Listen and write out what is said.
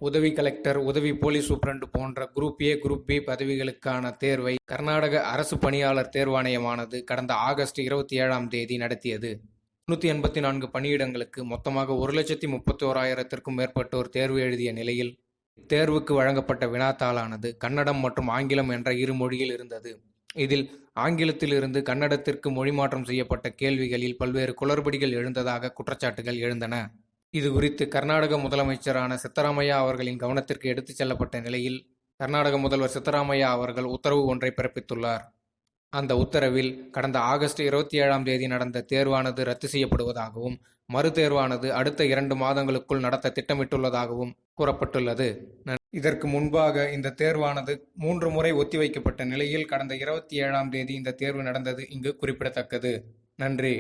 உதவி கலெக்டர், உதவி police superintendent போன்ற குரூப் ஏ, குரூப் பி பதவிகளுக்கான தேர்வை கர்நாடக அரசு பணியாளர் தேர்வாணையமானது கடந்த ஆகஸ்ட் 27ஆம் தேதி நடத்தியது. 384 பணியிடங்களுக்கு மொத்தமாக 1,31,000த்திற்கும் மேற்பட்டோர் தேர்வு எழுதிய நிலையில், இத்தேர்வுக்கு வழங்கப்பட்ட வினாத்தாளானது கன்னடம் மற்றும் ஆங்கிலம் என்ற இரு மொழியில் இருந்தது. இதில் ஆங்கிலத்திலிருந்து கன்னடத்திற்கு மொழிமாற்றம் செய்யப்பட்ட கேள்விகளில் பல்வேறு குளறுபடிகள் எழுந்ததாக குற்றச்சாட்டுகள் எழுந்தன. இது குறித்து கர்நாடக முதலமைச்சரான சித்தராமையா அவர்களின் கவனத்திற்கு எடுத்துச் செல்லப்பட்ட நிலையில், கர்நாடக முதல்வர் சித்தராமையா அவர்கள் உத்தரவு ஒன்றை பிறப்பித்துள்ளார். அந்த உத்தரவில் கடந்த ஆகஸ்ட் 27ஆம் தேதி நடந்த தேர்வானது ரத்து செய்யப்படுவதாகவும், மறுதேர்வானது அடுத்த 2 மாதங்களுக்குள் நடத்த திட்டமிட்டுள்ளதாகவும் கூறப்பட்டுள்ளது. இதற்கு முன்பாக இந்த தேர்வானது 3 முறை ஒத்திவைக்கப்பட்ட நிலையில் கடந்த 27ஆம் தேதி இந்த தேர்வு நடந்தது இங்கு குறிப்பிடத்தக்கது. நன்றி.